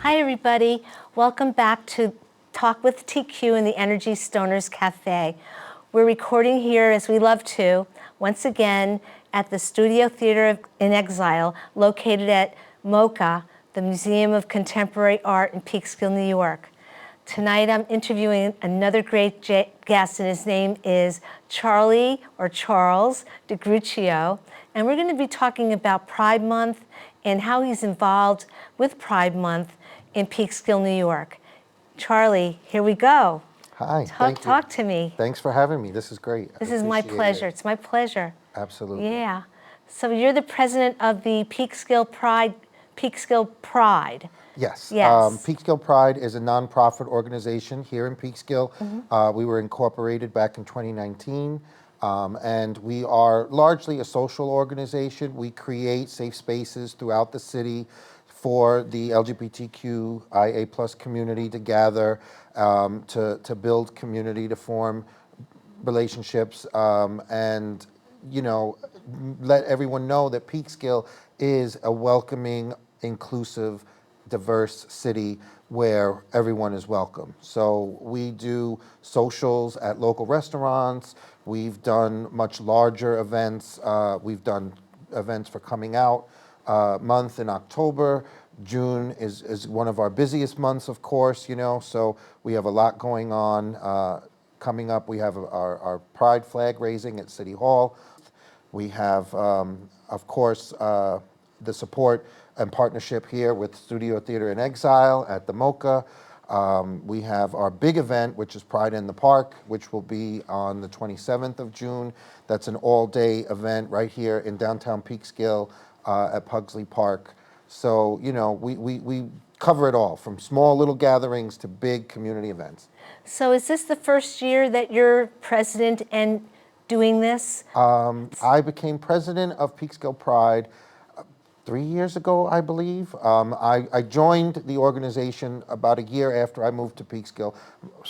Hi everybody, welcome back to Talk with TQ in the Energy Stoners Cafe. We're recording here, as we love to, once again at the Studio Theater in Exile, located at MOCA, the Museum of Contemporary Art in Peekskill, New York. Tonight I'm interviewing another great guest, and his name is Charles DiGruccio, and we're going to be talking about Pride Month and how he's involved with Pride Month in Peekskill, New York. Charlie, here we go. Hi, thank you. Talk to me. Thanks for having me. This is great. This is my pleasure. It's my pleasure. Absolutely. Yeah. So you're the president of the Peekskill Pride. Yes. Yes. Peekskill Pride is a nonprofit organization here in Peekskill. We were incorporated back in 2019, and we are largely a social organization. We create safe spaces throughout the city for the LGBTQIA+ community to gather, to build community, to form relationships, and let everyone know that Peekskill is a welcoming, inclusive, diverse city where everyone is welcome. So we do socials at local restaurants. We've done much larger events. We've done events for Coming Out month in October. June is one of our busiest months, of course, so we have a lot going on. Coming up, we have our Pride flag raising at City Hall. We have, of course, the support and partnership here with Studio Theater in Exile at the MOCA. We have our big event, which is Pride in the Park, which will be on the 27th of June. That's an all-day event right here in downtown Peekskill at Pugsley Park. So, we cover it all, from small little gatherings to big community events. So is this the first year that you're president and doing this? I became president of Peekskill Pride 3 years ago, I believe. I joined the organization about a year after I moved to Peekskill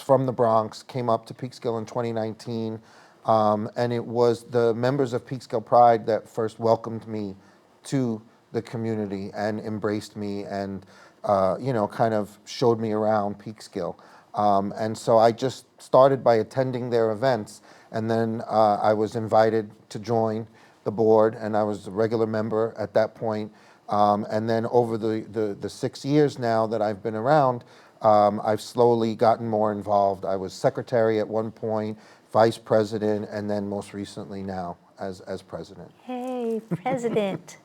from the Bronx, came up to Peekskill in 2019, and it was the members of Peekskill Pride that first welcomed me to the community and embraced me and, kind of showed me around Peekskill. And so I just started by attending their events, and then I was invited to join the board, and I was a regular member at that point. And then over the 6 years now that I've been around, I've slowly gotten more involved. I was secretary at one point, vice president, and then most recently now as president. Hey, president.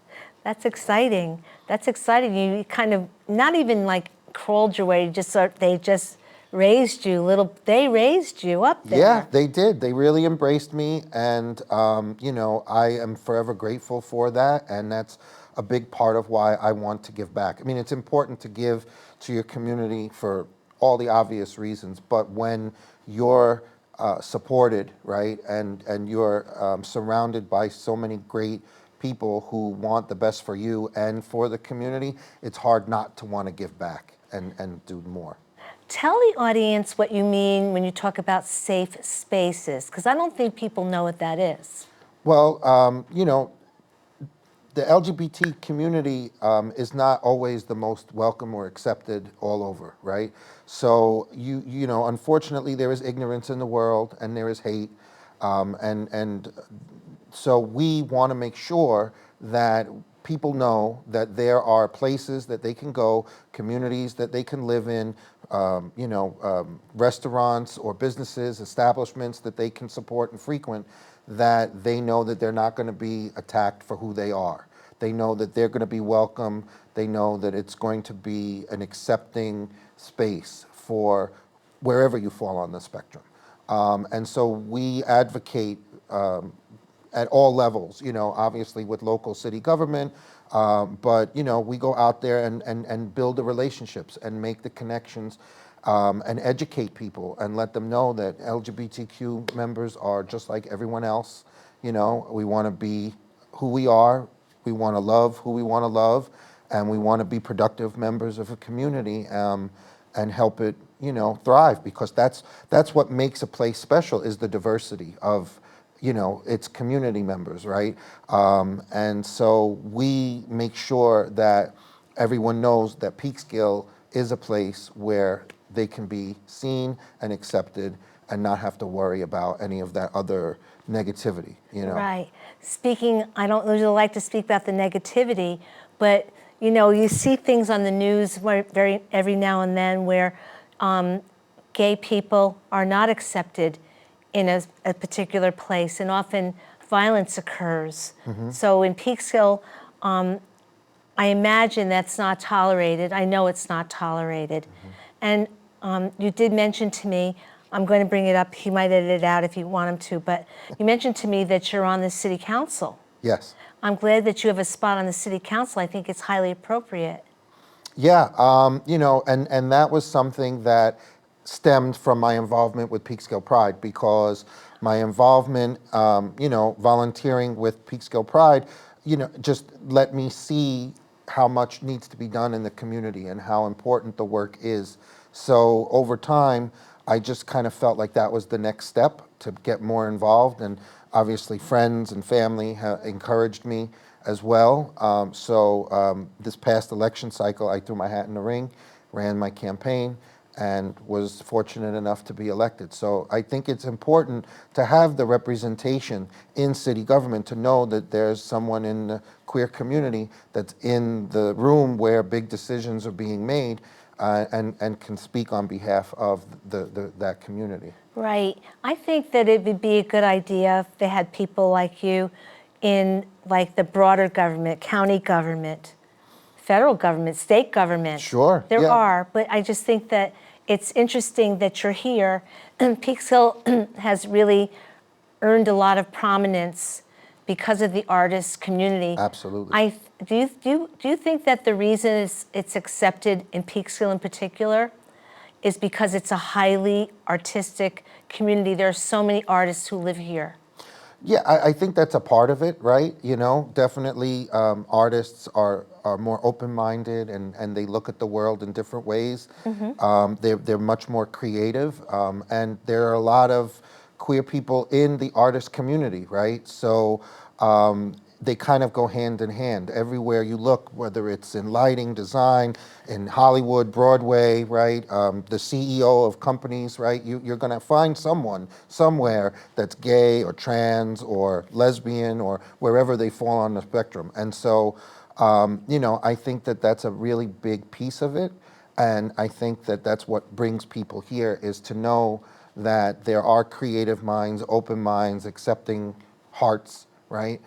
That's exciting. That's exciting. You kind of not even like crawled your way, they just raised you they raised you up there. Yeah, they did. They really embraced me, and I am forever grateful for that, and that's a big part of why I want to give back. I mean, it's important to give to your community for all the obvious reasons, but when you're supported, right, and you're surrounded by so many great people who want the best for you and for the community, it's hard not to want to give back and do more. Tell the audience what you mean when you talk about safe spaces, because I don't think people know what that is. Well, the LGBT community is not always the most welcome or accepted all over, right? So, unfortunately, there is ignorance in the world, and there is hate, and so we want to make sure that people know that there are places that they can go, communities that they can live in, restaurants or businesses, establishments that they can support and frequent, that they know that they're not going to be attacked for who they are. They know that they're going to be welcome. They know that it's going to be an accepting space for wherever you fall on the spectrum. And so we advocate at all levels, obviously with local city government, but, we go out there and build the relationships and make the connections and educate people and let them know that LGBTQ members are just like everyone else. We want to be who we are, we want to love who we want to love, and we want to be productive members of a community and help it, thrive, because that's what makes a place special, is the diversity of its community members, right? And so we make sure that everyone knows that Peekskill is a place where they can be seen and accepted and not have to worry about any of that other negativity, you know? Right. Speaking, I don't usually like to speak about the negativity, but you know, you see things on the news where every now and then where gay people are not accepted in a particular place, and often violence occurs. So in Peekskill, I imagine that's not tolerated. I know it's not tolerated. And you did mention to me, I'm going to bring it up, he might edit it out if you want him to, but you mentioned to me that you're on the city council. Yes. I'm glad that you have a spot on the city council. I think it's highly appropriate. Yeah, you know, and that was something that stemmed from my involvement with Peekskill Pride, because my involvement, you know, volunteering with Peekskill Pride, you know, just let me see how much needs to be done in the community and how important the work is. So over time, I just kind of felt like that was the next step to get more involved, and obviously friends and family encouraged me as well. This past election cycle, I threw my hat in the ring, ran my campaign, and was fortunate enough to be elected. So I think it's important to have the representation in city government, to know that there's someone in the queer community that's in the room where big decisions are being made, and can speak on behalf of that community. Right. I think that it would be a good idea if they had people like you in like the broader government, county government, federal government, state government. Sure, There yeah. are, but I just think that it's interesting that you're here. And Peekskill has really earned a lot of prominence because of the artist community. Absolutely. Do you think that the reason it's accepted in Peekskill in particular is because it's a highly artistic community? There are so many artists who live here. Yeah, I think that's a part of it, right? You know, definitely artists are more open-minded, and they look at the world in different ways. They're much more creative, and there are a lot of queer people in the artist community, right? So they kind of go hand in hand. Everywhere you look, whether it's in lighting, design, in Hollywood, Broadway, right? The CEO of companies, right? You're gonna find someone somewhere that's gay or trans or lesbian or wherever they fall on the spectrum. And so, you know, I think that that's a really big piece of it. And I think that that's what brings people here, is to know that there are creative minds, open minds, accepting hearts, right?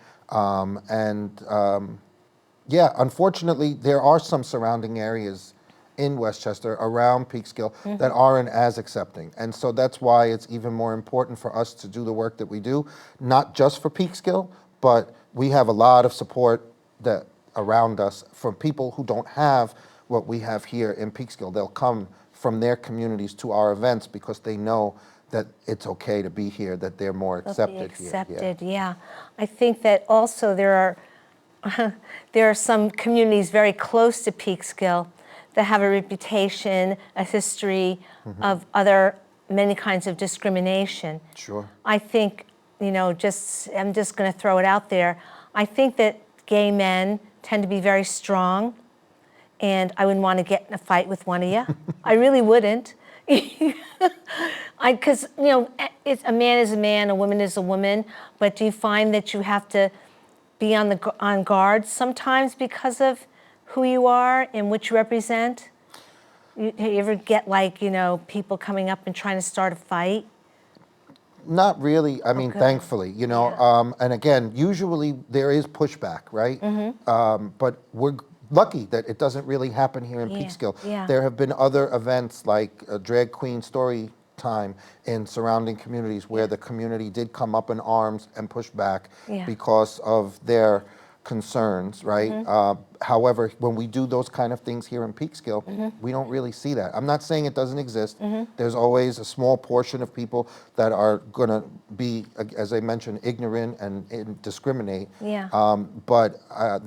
Yeah, unfortunately, there are some surrounding areas in Westchester around Peekskill that aren't as accepting. And so that's why it's even more important for us to do the work that we do, not just for Peekskill, but we have a lot of support that around us from people who don't have what we have here in Peekskill. They'll come from their communities to our events because they know that it's okay to be here, that they're more accepted here. Accepted, yeah. I think that also there are some communities very close to Peekskill that have a reputation, a history of many kinds of discrimination. Sure. I think, you know, I'm just going to throw it out there. I think that gay men tend to be very strong, and I wouldn't want to get in a fight with one of you. I really wouldn't. Because, you know, a man is a man, a woman is a woman, but do you find that you have to be on guard sometimes because of who you are and what you represent? You ever get, like, you know, people coming up and trying to start a fight? Not really. I mean, good. thankfully, you know. Yeah. And again, usually there is pushback, right? But we're lucky that it doesn't really happen here in Peekskill. Yeah. There have been other events like Drag Queen Story Time in surrounding communities where the community did come up in arms and push back because of their concerns, right? However, when we do those kind of things here in Peekskill, we don't really see that. I'm not saying it doesn't exist. There's always a small portion of people that are going to be, as I mentioned, ignorant and discriminate. Yeah. But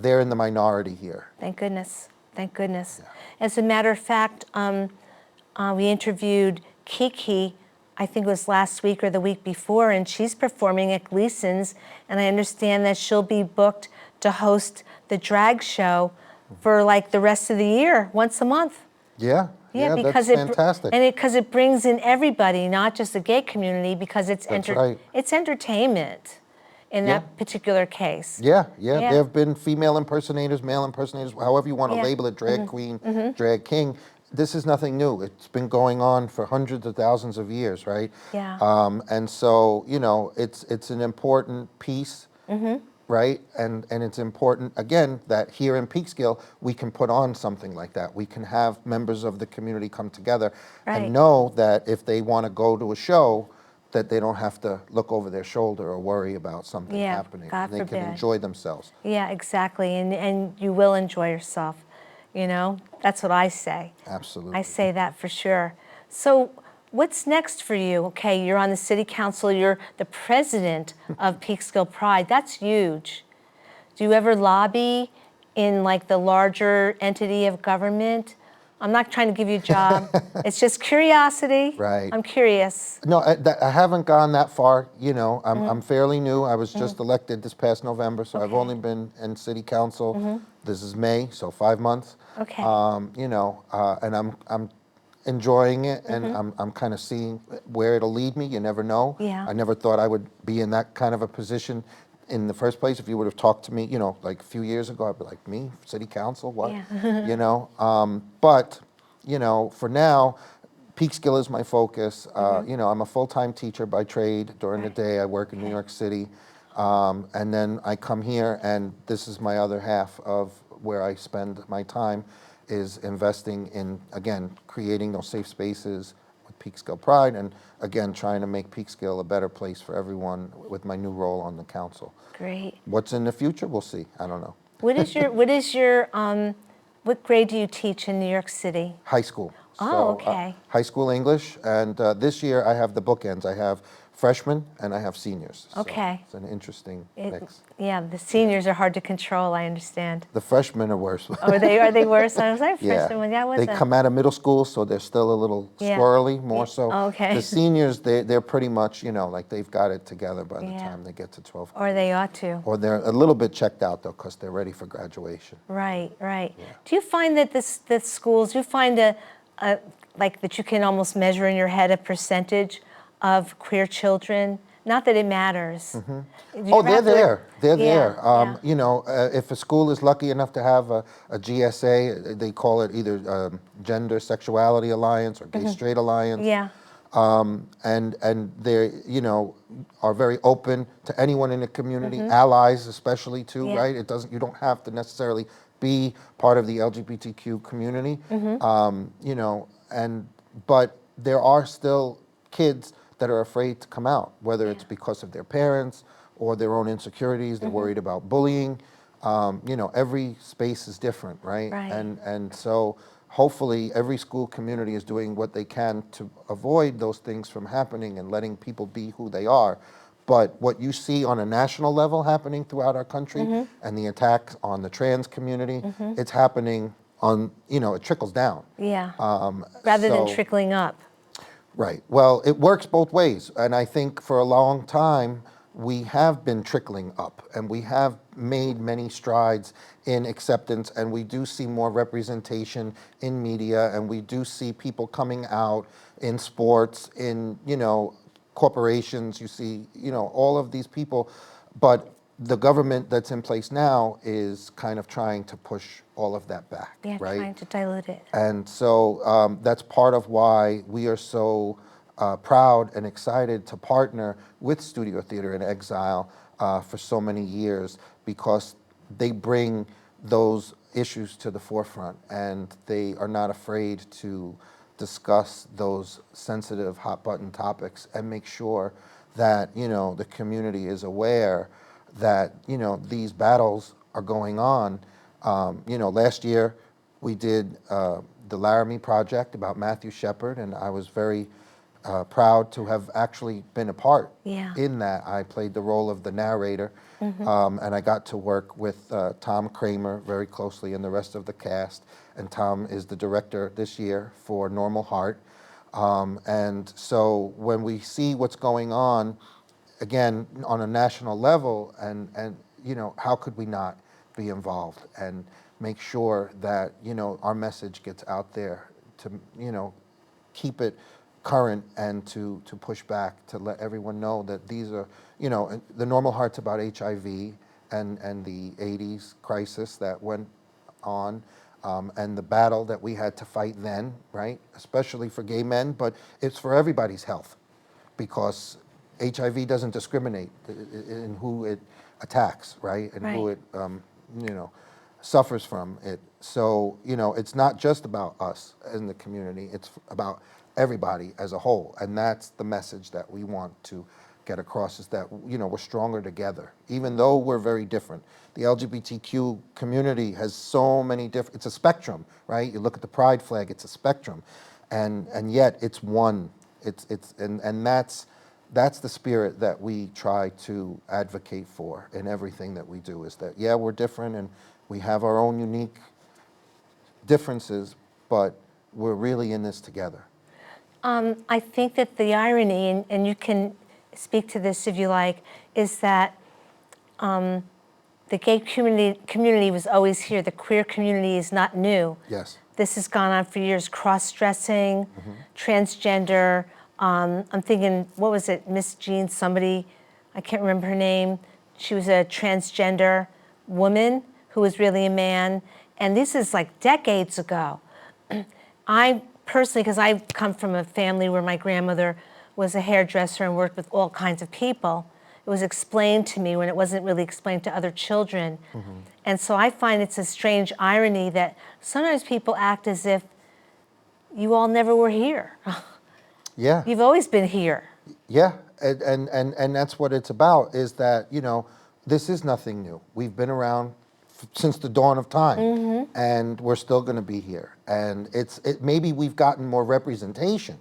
they're in the minority here. Thank goodness. Thank goodness. As a matter of fact, we interviewed Kiki, I think it was last week or the week before, and she's performing at Gleason's, and I understand that she'll be booked to host the drag show for like the rest of the year, once a month. Yeah, because that's fantastic. because it brings in everybody, not just the gay community, because it's That's right. it's entertainment in Yeah. that particular case. Yeah, yeah. Yeah. There have been female impersonators, male impersonators, however you want to Yeah. label it, drag queen, drag king. This is nothing new. It's been going on for hundreds of thousands of years, right? Yeah. And so, it's an important piece, right? And it's important, again, that here in Peekskill, we can put on something like that. We can have members of the community come together Right. and know that if they want to go to a show, that they don't have to look over their shoulder or worry about something Yeah, happening. God And they can forbid. enjoy themselves. Yeah, exactly. And you will enjoy yourself, That's what I say. Absolutely. I say that for sure. So what's next for you? Okay, you're on the city council, you're the president of Peekskill Pride. That's huge. Do you ever lobby in like the larger entity of government? I'm not trying to give you a job. It's just curiosity. Right. I'm curious. No, I haven't gone that far. I'm fairly new. I was just elected this past November, so I've Okay. only been in city council. This is May, so 5 months. Okay. And I'm enjoying it, and I'm kind of seeing where it'll lead me. You never know. Yeah. I never thought I would be in that kind of a position in the first place. If you would have talked to me, like a few years ago, I'd be like, me, city council, what? Yeah. But for now, Peekskill is my focus. I'm a full-time teacher by trade. During the day, I work in New York City. And then I come here, and this is my other half of where I spend my time, is investing in, again, creating those safe spaces with Peekskill Pride, and again, trying to make Peekskill a better place for everyone with my new role on the council. Great. What's in the future? We'll see. I don't know. What grade do you teach in New York City? High school. Oh, okay. High school English, and this year I have the bookends. I have freshmen and I have seniors. So Okay. it's an interesting mix. Yeah, the seniors are hard to control, I understand. The freshmen are worse. Oh, are they worse? I was like, Yeah. freshman, yeah, what's They that? come out of middle school, so they're still a little Yeah. squirrely, more so. Oh, okay. The seniors, they're pretty much, like they've got it together by the Yeah. time they get to 12th Or they ought to. Or they're a little bit checked out, though, because they're ready for graduation. Right, right. Do you find that that schools, do you find like that you can almost measure in your head a percentage of queer children? Not that it matters. Do you Oh, ever they're have to, like- there. They're Yeah, there. yeah. If a school is lucky enough to have a GSA, they call it either Gender Sexuality Alliance or Gay Straight Alliance. Yeah, And they, are very open to anyone in the community, allies especially too, Yeah. right? You don't have to necessarily be part of the LGBTQ community, but there are still kids that are afraid to come out, whether it's because of their parents or their own insecurities. They're worried about bullying. Every space is different, right? Right. And so hopefully every school community is doing what they can to avoid those things from happening and letting people be who they are. But what you see on a national level happening throughout our country and the attacks on the trans community, it's happening on, it trickles down. yeah. Rather than so- trickling up. Right. Well, it works both ways. And I think for a long time, we have been trickling up and we have made many strides in acceptance, and we do see more representation in media, and we do see people coming out in sports, in, corporations. You see, all of these people. But the government that's in place now is kind of trying to push all of that back, Yeah, right? trying to dilute it. And so that's part of why we are so proud and excited to partner with Studio Theater in Exile for so many years, because they bring those issues to the forefront, and they are not afraid to discuss those sensitive, hot-button topics and make sure that, the community is aware that, these battles are going on. Last year we did the Laramie Project about Matthew Shepard, and I was very proud to have actually been a part Yeah. in that. I played the role of the narrator, and I got to work with Tom Kramer very closely and the rest of the cast. And Tom is the director this year for Normal Heart. And so when we see what's going on, again, on a national level, and how could we not be involved and make sure that, our message gets out there keep it current and to push back, to let everyone know that these are, the normal heart's about HIV and the 80s crisis that went on, and the battle that we had to fight then, right? Especially for gay men, but it's for everybody's health, because HIV doesn't discriminate in who it attacks, right? And who it, suffers from it. So, it's not just about us in the community, it's about everybody as a whole. And that's the message that we want to get across, is that, we're stronger together, even though we're very different. The LGBTQ community has so many different, it's a spectrum, right? You look at the pride flag, it's a spectrum. And yet it's one. And that's the spirit that we try to advocate for in everything that we do, is that, yeah, we're different and we have our own unique differences, but we're really in this together. I think that the irony, and you can speak to this if you like, is that the gay community was always here. The queer community is not new. Yes. This has gone on for years. Cross-dressing, transgender. I'm thinking, what was it, Miss Jean, somebody, I can't remember her name. She was a transgender woman who was really a man. And this is like decades ago. I personally, because I come from a family where my grandmother was a hairdresser and worked with all kinds of people, it was explained to me when it wasn't really explained to other children. And so I find it's a strange irony that sometimes people act as if you all never were here. Yeah. You've always been here. Yeah, and that's what it's about, is that, this is nothing new. We've been around since the dawn of time, and we're still going to be here. And maybe we've gotten more representation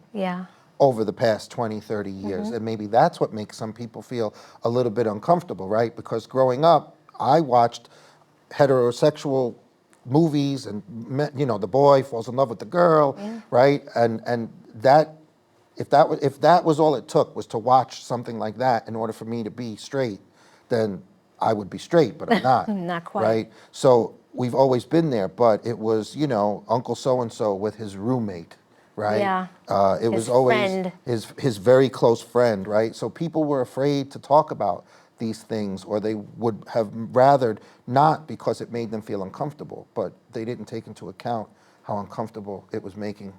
over the past 20, 30 years, and maybe that's what makes some people feel a little bit uncomfortable, right? Because growing up, I watched heterosexual movies, and the boy falls in love with the girl, right? And that, if that was all it took, was to watch something like that in order for me to be straight, then I would be straight, but I'm not. Not quite. Right? So we've always been there, but it was, Uncle so-and-so with his roommate, right? Yeah. It was always his very close friend, right? So people were afraid to talk about these things, or they would have rathered not, because it made them feel uncomfortable, but they didn't take into account how uncomfortable it was making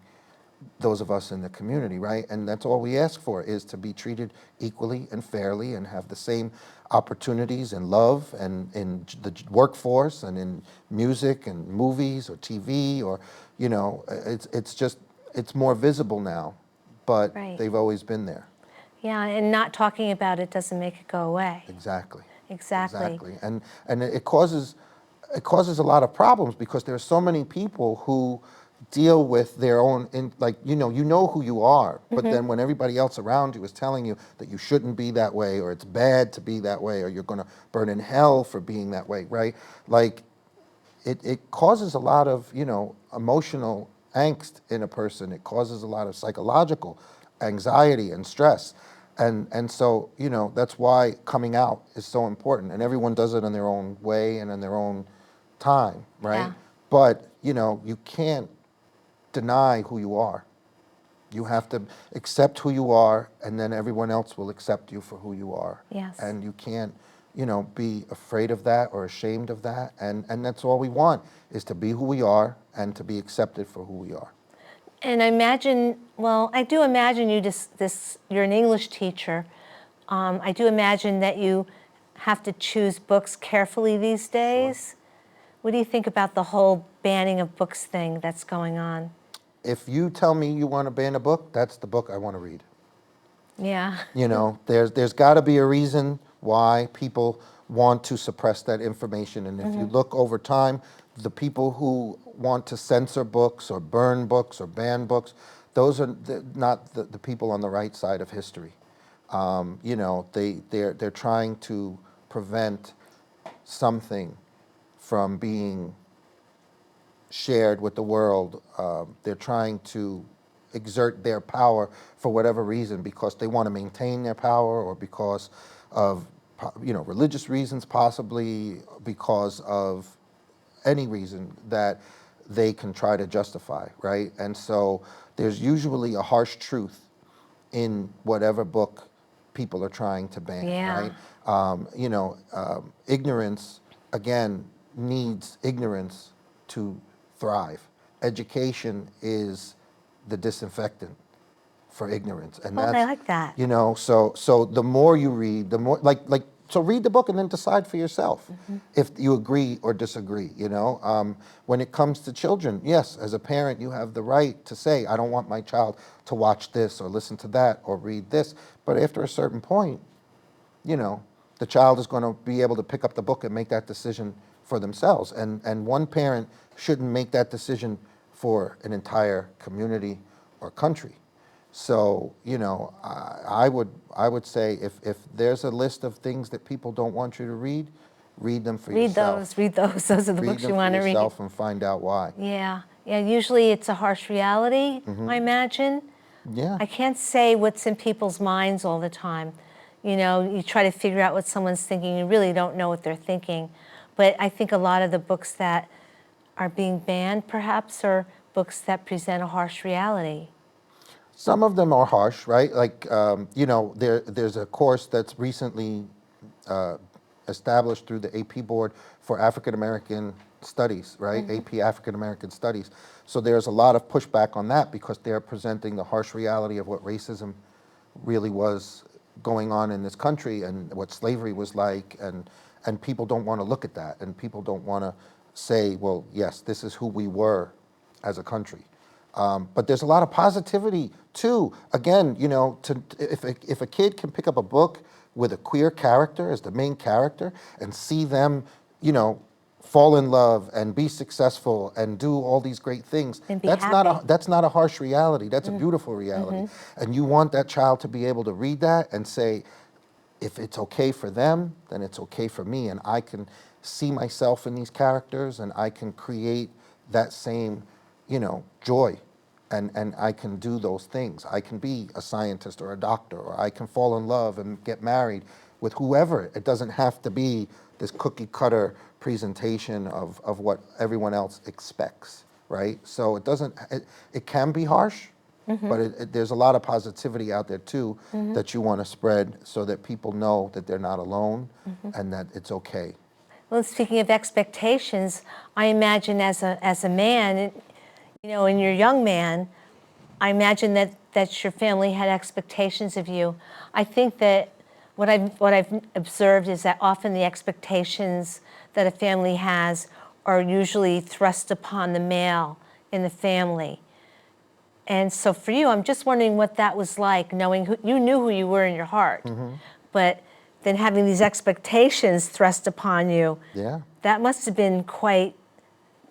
those of us in the community, right? And that's all we ask for, is to be treated equally and fairly and have the same opportunities and love, and in the workforce and in music and movies or TV, or, it's more visible now, but they've always been there. Yeah, and not talking about it doesn't make it go away. Exactly. Exactly. And it causes a lot of problems, because there are so many people who deal with their own, you know who you are, but then when everybody else around you is telling you that you shouldn't be that way, or it's bad to be that way, or you're going to burn in hell for being that way, right? Like, it causes a lot of, emotional angst in a person. It causes a lot of psychological anxiety and stress. And so, that's why coming out is so important. And everyone does it in their own way and in their own time, right? Yeah. But, you can't deny who you are. You have to accept who you are, and then everyone else will accept you for who you are. Yes. And you can't, be afraid of that or ashamed of that. And that's all we want, is to be who we are and to be accepted for who we are. And I do imagine you you're an English teacher. I do imagine that you have to choose books carefully these days. What do you think about the whole banning of books thing that's going on? If you tell me you want to ban a book, that's the book I want to read. Yeah. There's got to be a reason why people want to suppress that information. And if you look over time, the people who want to censor books or burn books or ban books, those are not the people on the right side of history. They're trying to prevent something from being shared with the world. They're trying to exert their power for whatever reason, because they want to maintain their power, or because of religious reasons, possibly because of any reason, that they can try to justify, right? And so there's usually a harsh truth in whatever book people are trying to ban, Yeah. right? Ignorance, again, needs ignorance to thrive. Education is the disinfectant for ignorance, and Oh, I that's, like that. so the more you read, the more, so read the book and then decide for yourself if you agree or disagree. When it comes to children, yes, as a parent, you have the right to say, I don't want my child to watch this or listen to that or read this. But after a certain point, the child is going to be able to pick up the book and make that decision for themselves. And one parent shouldn't make that decision for an entire community or country. So, I would say if there's a list of things that people don't want you to read them for yourself. Read those. Those are the Read books them you for want to read. yourself and find out why. Yeah. Yeah, usually it's a harsh reality, I imagine. Yeah. I can't say what's in people's minds all the time. You try to figure out what someone's thinking. You really don't know what they're thinking. But I think a lot of the books that are being banned, perhaps, are books that present a harsh reality. Some of them are harsh, right? There's a course that's recently established through the AP board for African American studies, right? AP African American studies. So there's a lot of pushback on that because they're presenting the harsh reality of what racism really was going on in this country and what slavery was like, and people don't want to look at that, and people don't want to say, well, yes, this is who we were as a country. But there's a lot of positivity too. Again, if a kid can pick up a book with a queer character as the main character and see them, fall in love and be successful and do all these great things, And be that's happy. not a harsh reality. That's a beautiful reality. And you want that child to be able to read that and say, if it's okay for them, then it's okay for me, and I can see myself in these characters, and I can create that same, joy, and I can do those things. I can be a scientist or a doctor, or I can fall in love and get married with whoever. It doesn't have to be this cookie cutter presentation of what everyone else expects, right? So it can be harsh, but there's a lot of positivity out there too that you want to spread so that people know that they're not alone and that it's okay. Well, speaking of expectations, I imagine as a man, and you're a young man, I imagine that your family had expectations of you. I think that what I've observed is that often the expectations that a family has are usually thrust upon the male in the family. And so for you, I'm just wondering what that was like, knowing you knew who you were in your heart, but then having these expectations thrust upon you. Yeah. That must have been quite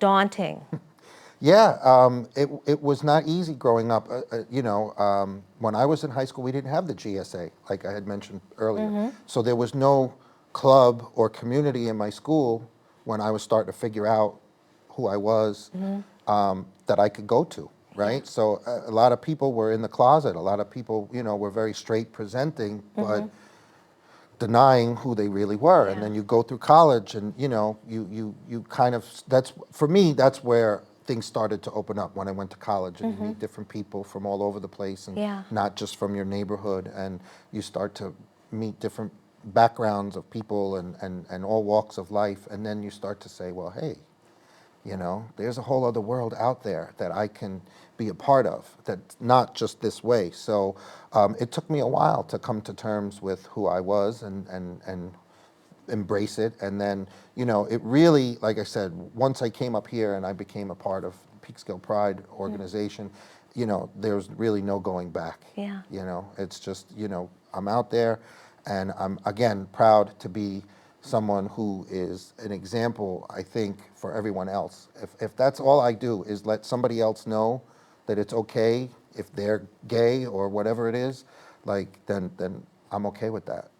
daunting. Yeah, it was not easy growing up. When I was in high school, we didn't have the GSA, like I had mentioned earlier. So there was no club or community in my school when I was starting to figure out who I was that I could go to, right? So a lot of people were in the closet. A lot of people, were very straight presenting, but denying who they really were. Yeah. And then you go through college and, you kind of, for me, that's where things started to open up when I went to college and you meet different people from all over the place and Yeah. not just from your neighborhood, and you start to meet different backgrounds of people and all walks of life, and then you start to say, well, hey, there's a whole other world out there that I can be a part of, that's not just this way. So it took me a while to come to terms with who I was and embrace it. And then, it really, like I said, once I came up here and I became a part of Peekskill Pride organization, there's really no going back. Yeah. It's just, I'm out there, and I'm, again, proud to be someone who is an example, I think, for everyone else. If that's all I do is let somebody else know that it's okay if they're gay or whatever it is, then I'm okay with that.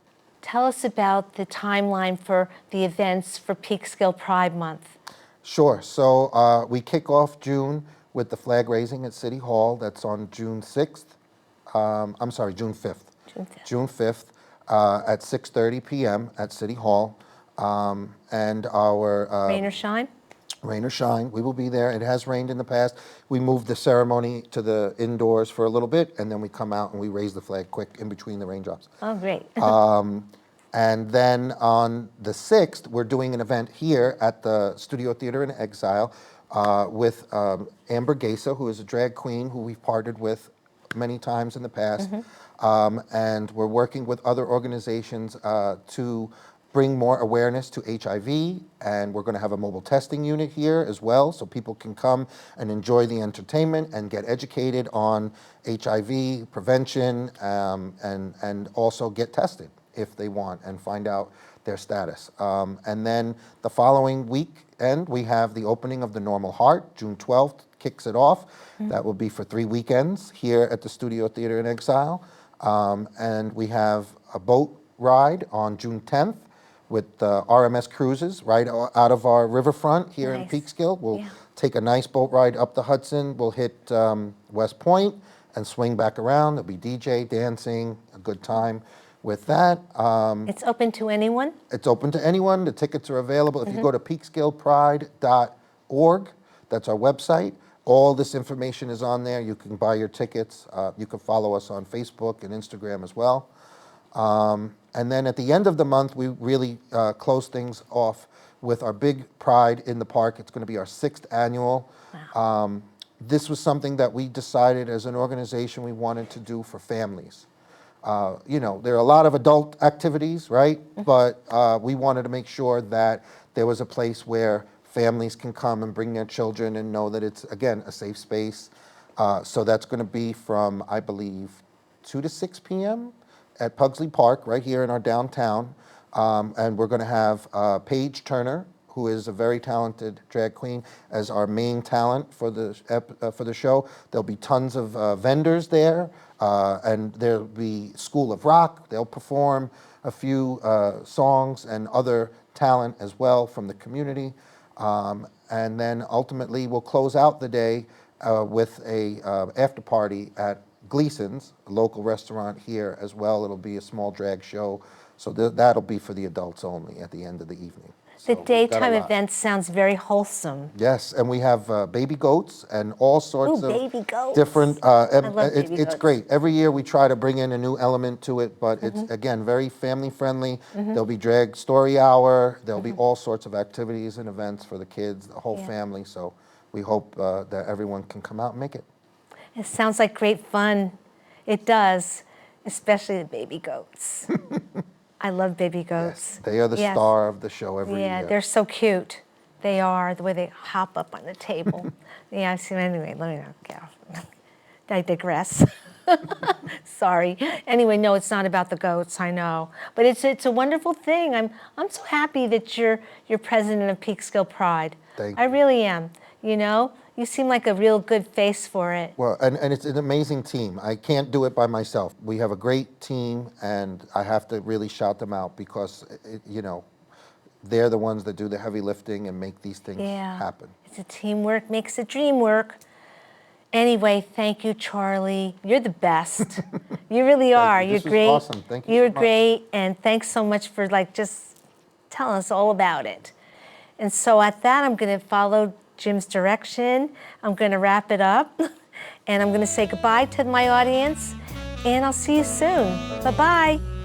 Tell us about the timeline for the events for Peekskill Pride Month. Sure. So we kick off June with the flag raising at City Hall. That's on June 6th. I'm sorry, June 5th. June 5th. June 5th at 6:30 p.m. at City Hall. And our Rain or shine? Rain or shine, we will be there. It has rained in the past. We moved the ceremony to the indoors for a little bit, and then we come out and we raise the flag quick in between the raindrops. Oh, great. And then on the 6th, we're doing an event here at the Studio Theater in Exile with Amber Gesa, who is a drag queen who we've partnered with many times in the past. And we're working with other organizations to bring more awareness to HIV, and we're going to have a mobile testing unit here as well, so people can come and enjoy the entertainment and get educated on HIV prevention, and also get tested if they want and find out their status. And then the following weekend, we have the opening of the Normal Heart. June 12th kicks it off. That will be for 3 weekends here at the Studio Theater in Exile. And we have a boat ride on June 10th with RMS Cruises right out of our riverfront here in Nice. Peekskill. We'll Yeah. take a nice boat ride up the Hudson. We'll hit West Point and swing back around. There'll be DJ, dancing, a good time with that. It's open to anyone? It's open to anyone. The tickets are available. If you go to peekskillpride.org, that's our website. All this information is on there. You can buy your tickets. You can follow us on Facebook and Instagram as well. And then at the end of the month, we really close things off with our big Pride in the Park. It's going to be our 6th annual. Wow. This was something that we decided as an organization we wanted to do for families. You know, there are a lot of adult activities, right? But we wanted to make sure that there was a place where families can come and bring their children and know that it's, again, a safe space. So that's going to be from, I believe, 2 to 6 p.m. at Pugsley Park, right here in our downtown. And we're going to have Paige Turner, who is a very talented drag queen, as our main talent for the show. There'll be tons of vendors there, and there'll be School of Rock. They'll perform a few songs and other talent as well from the community. And then ultimately, we'll close out the day with a after party at Gleason's, a local restaurant here as well. It'll be a small drag show, so that'll be for the adults only at the end of the evening. The So we've got a daytime lot. event sounds very wholesome. Yes, and we have baby goats and all sorts Ooh, of baby goats. different. love baby It's goats. great. Every year we try to bring in a new element to it, but it's again very family friendly. There'll be drag story hour. There'll be all sorts of activities and events for the kids, the whole Yeah. family. So we hope that everyone can come out and make it. It sounds like great fun. It does, especially the baby goats. I love baby goats. Yes, they are the Yes. star of the show every Yeah, year. they're so cute. They are, the way they hop up on the table. Yeah, so anyway, let me not get off. I digress. Sorry. Anyway, no, it's not about the goats, I know. But it's a wonderful thing. I'm so happy that you're president of Peekskill Pride. Thank I you. really am. You know, you seem like a real good face for it. Well, and it's an amazing team. I can't do it by myself. We have a great team, and I have to really shout them out because, you know, they're the ones that do the heavy lifting and make these things happen. It's a teamwork makes the dream work. Anyway, thank you, Charlie. You're the best. You really are. you. You're This was great. awesome. Thank you You're so much. great, and thanks so much for just telling us all about it. And so at that, I'm going to follow Jim's direction. I'm going to wrap it up, and I'm going to say goodbye to my audience, and I'll see you soon. Bye-bye.